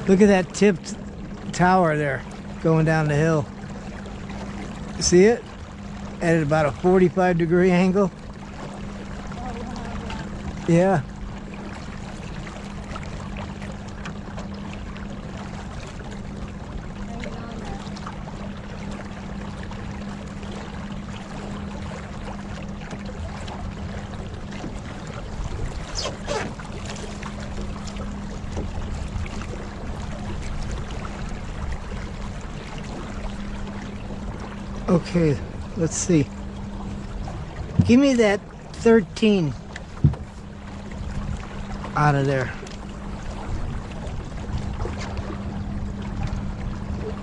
Look at that tipped tower there going down the hill. See it? At about a 45-degree angle. Yeah. Okay, let's see. Give me that 13 out of there.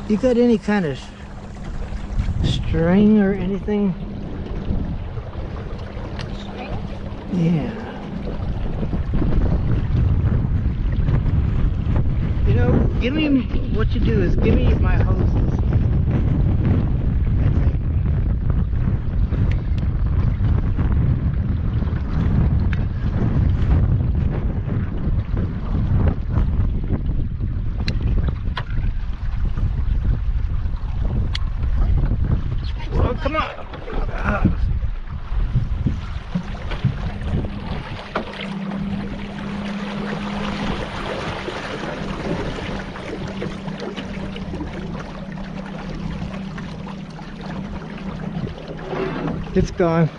You got any kind of string or anything? String? Yeah. You know, give me, what you do is give me my hoses. Oh, come on. It's gone.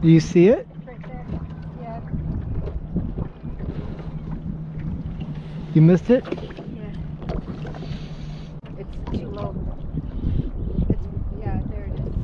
Do you see it? Right there. Yeah. You missed it? Yeah. It's too low. It's, yeah, there it is.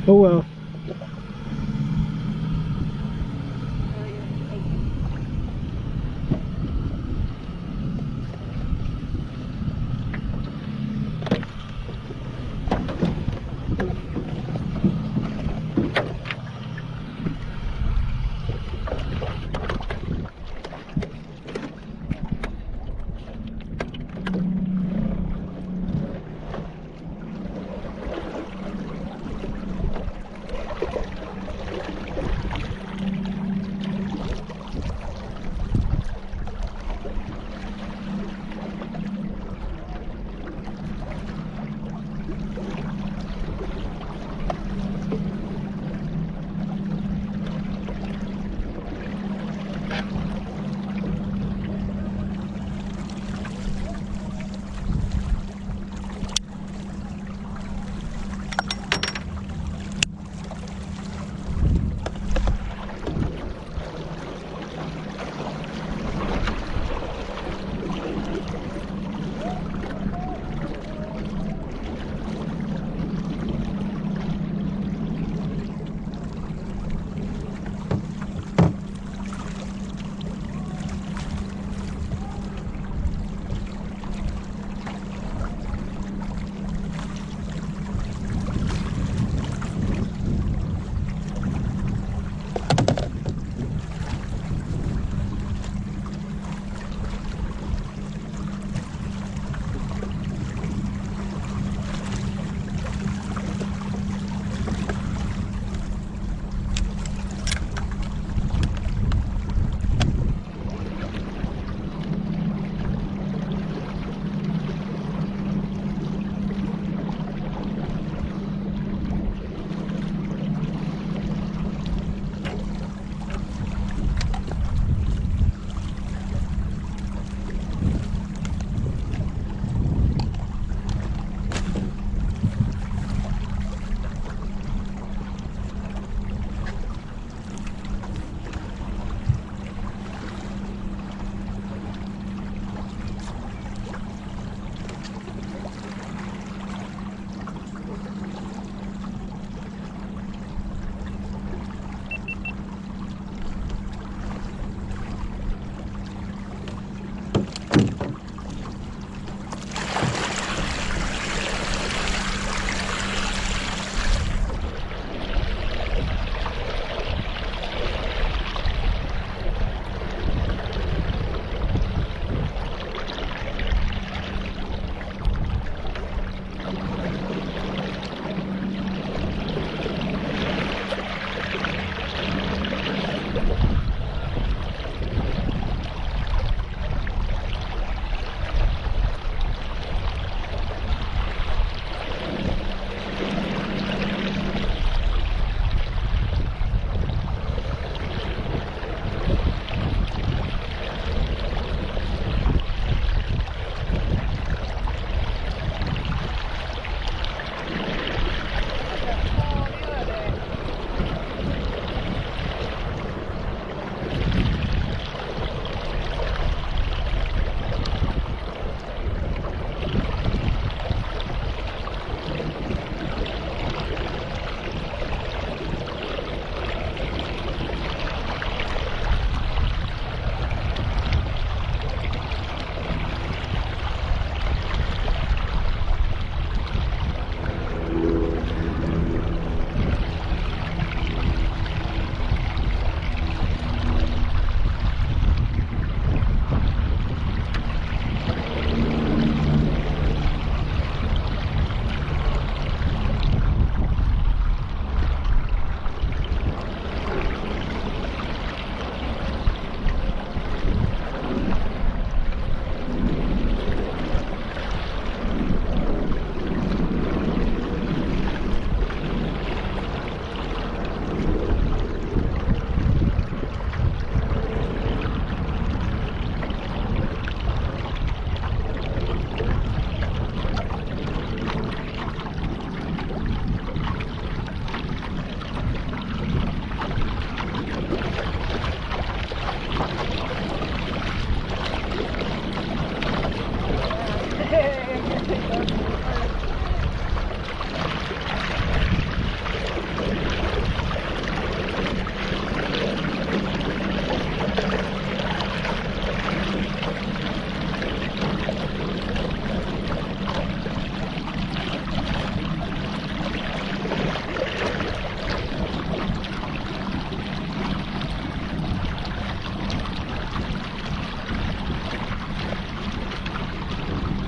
Oh well.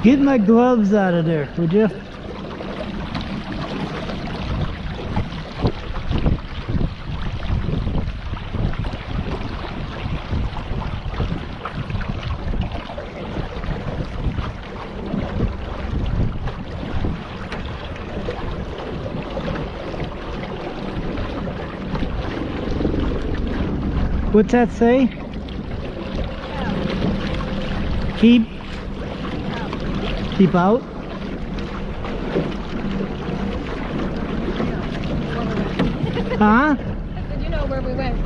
Get my gloves out of there, would you? What's that say? Keep out? Huh? Did you know where we went?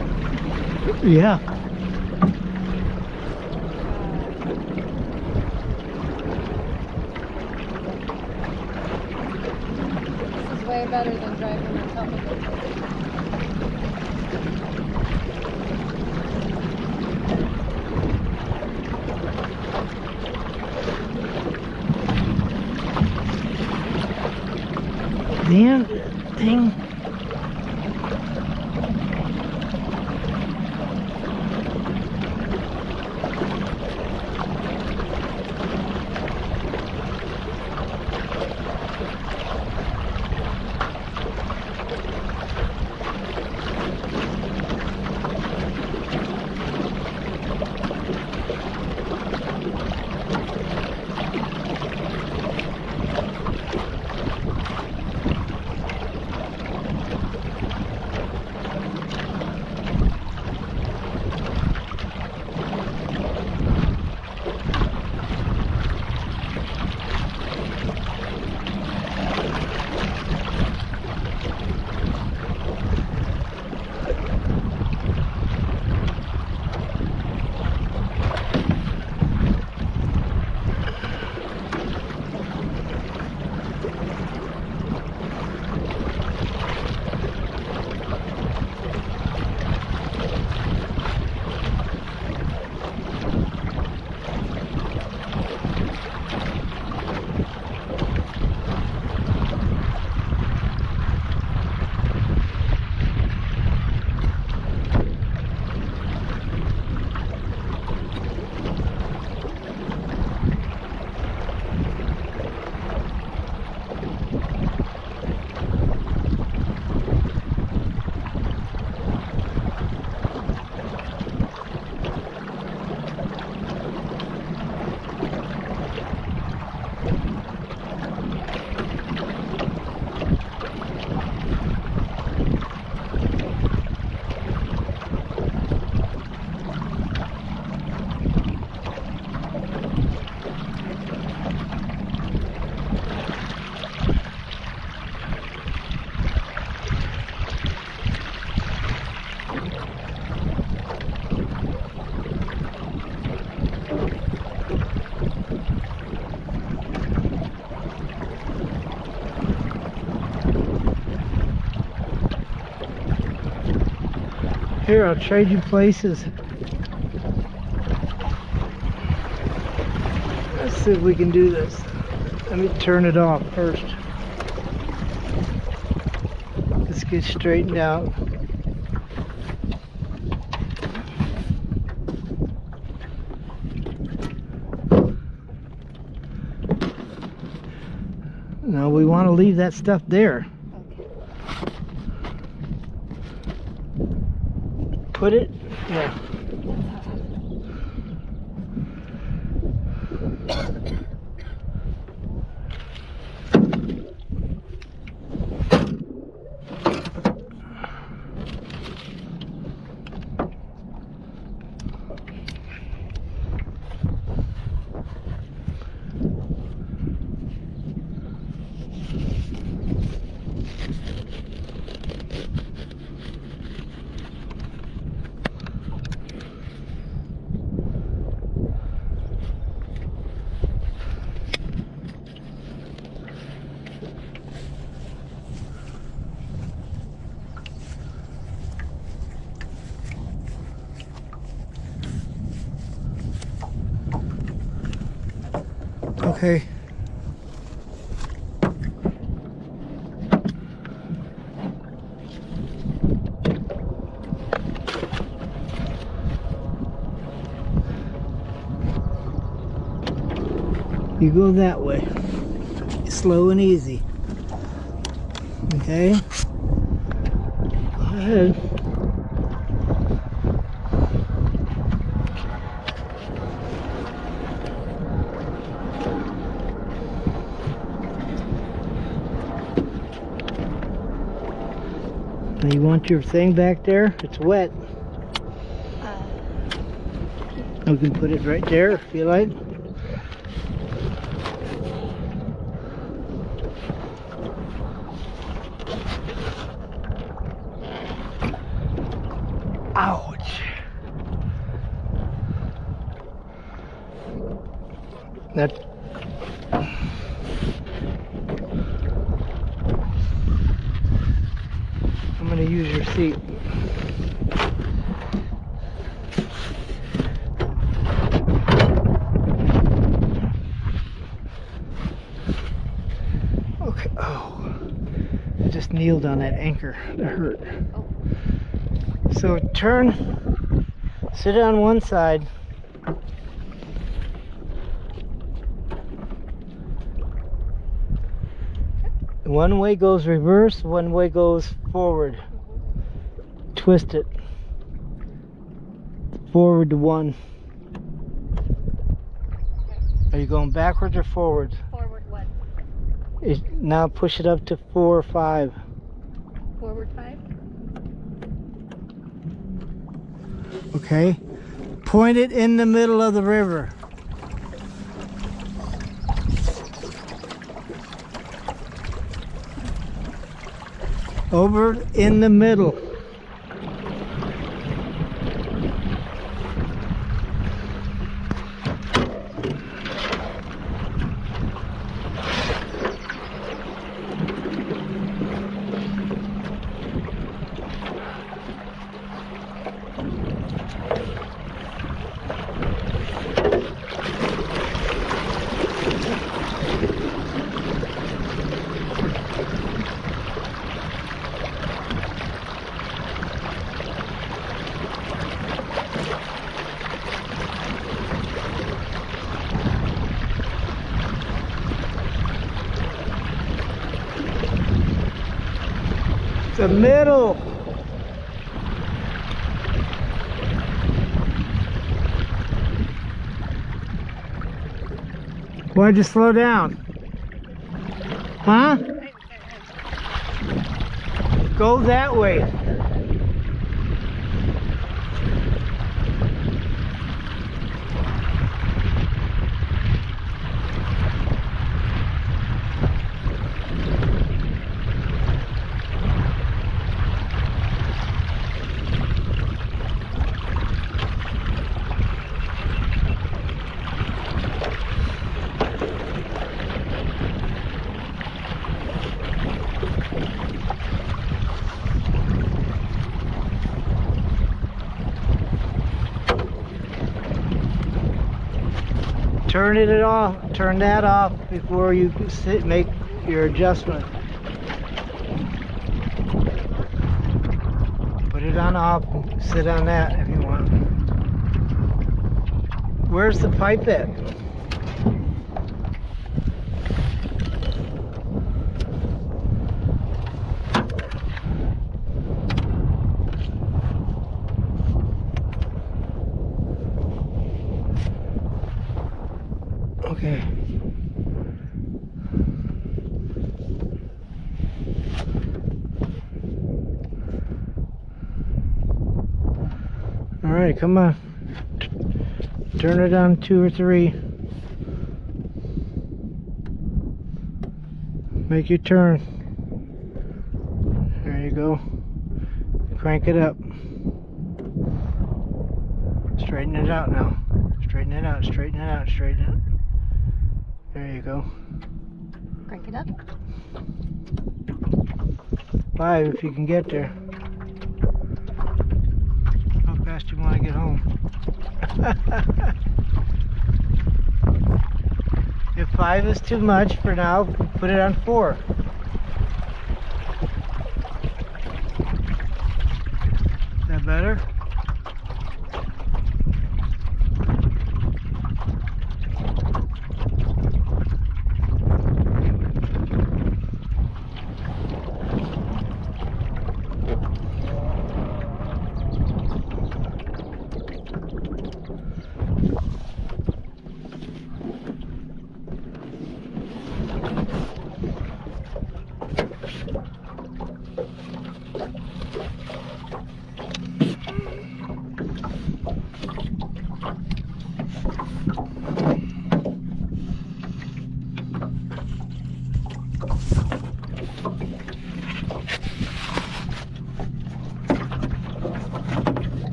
Yeah. This is way better than driving on top of it. Damn thing. Here, I'll trade you places. Let's see if we can do this. Let me turn it off first. Let's get straightened out. No, we want to leave that stuff there. Put it? Yeah. Okay. You go that way. Slow and easy. Okay? Go ahead. Now you want your thing back there? It's wet. You can put it right there if you like. Ouch. That. I'm going to use your seat. Okay. Oh. I just kneeled on that anchor. That hurt. So turn, sit on one side. One way goes reverse, one way goes forward. Twist it. Forward to 1. Are you going backwards or forwards? Forward what? Now push it up to 4 or 5. Forward 5? Okay. Point it in the middle of the river. Over in the middle. The middle. Why'd you slow down? Huh? Go that way. Turn that off before you make your adjustment. Put it on off, sit on that if you want. Where's the pipe at? Okay. All right, come on. Turn it on 2 or 3. Make your turn. There you go. Crank it up. Straighten it out now. Straighten it out, straighten it out, straighten it out. There you go. Crank it up. 5 if you can get there. How fast do you want to get home? If 5 is too much for now, put it on 4. Is that better?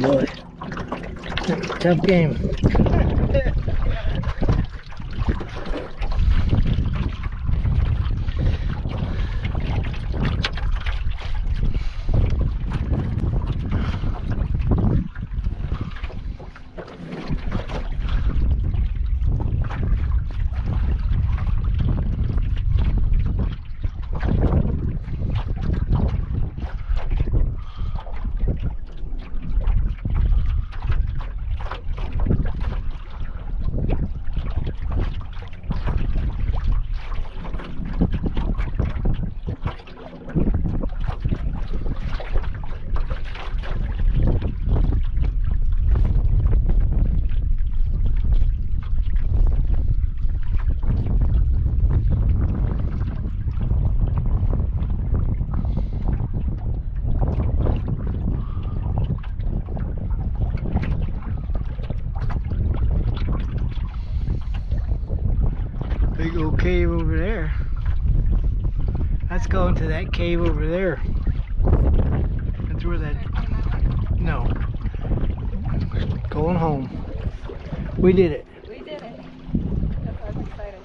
Boy, tough game. Big old cave over there. Let's go into that cave over there. That's where that... No. Going home. We did it. We did it. That's why I was excited.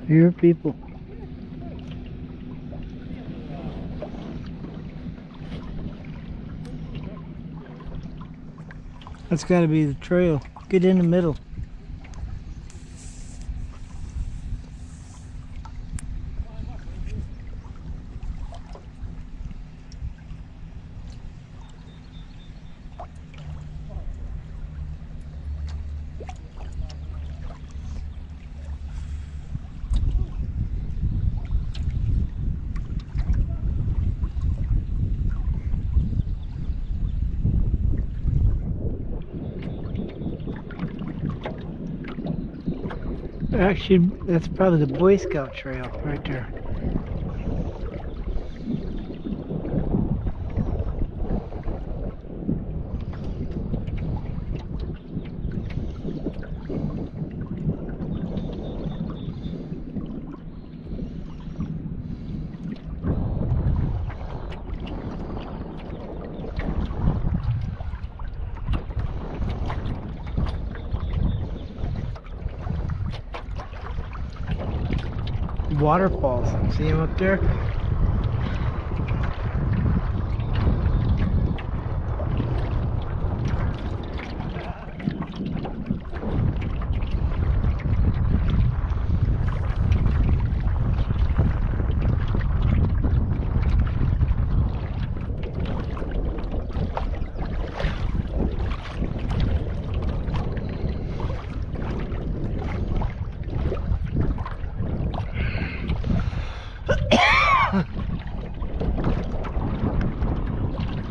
Here are people. That's got to be the trail. Get in the middle. Actually, that's probably the Boy Scout trail right there. Waterfalls. See them up there?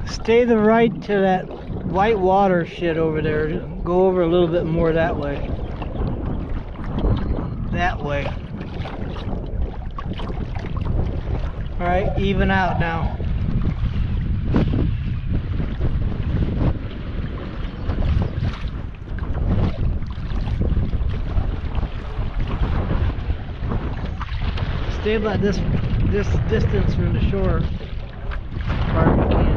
Stay the right to that white water shit over there. Go over a little bit more that way. That way. Alright, even out now. Stay about this distance from the shore as far as you can.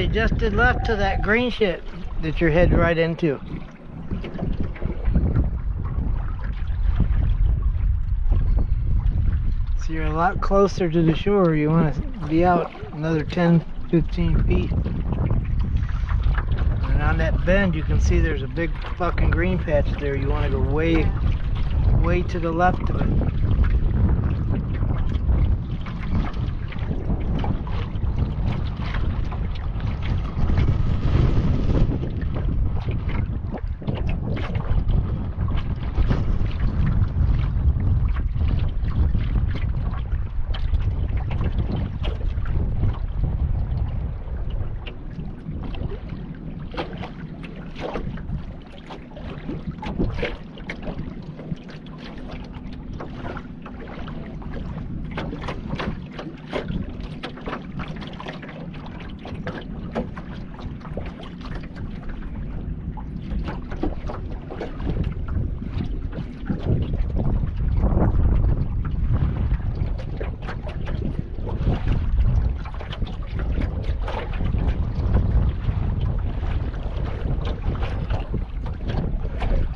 they just did left to that green shit that you're heading right into. So you're a lot closer to the shore. You want to be out another 10, 15 feet. And on that bend, you can see there's a big fucking green patch there. You want to go way, way to the left of it.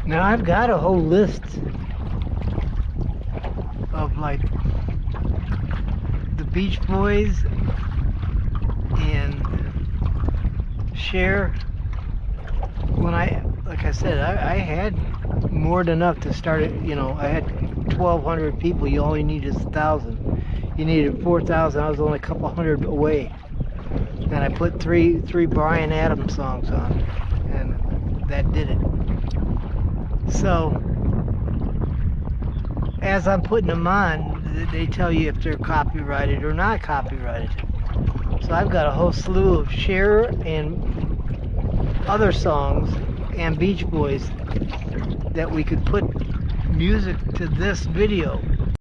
Now I've got a whole list of like the Beach Boys and Cher. When like I said, I had more than enough to start it. You know, I had 1,200 people. You only needed 1,000. You needed 4,000. I was only a couple hundred away. And I put three Bryan Adams songs on, and that did it. So, as I'm putting them on, they tell you if they're copyrighted or not copyrighted. So I've got a whole slew of Cher and other songs and Beach Boys that we could put music to this video.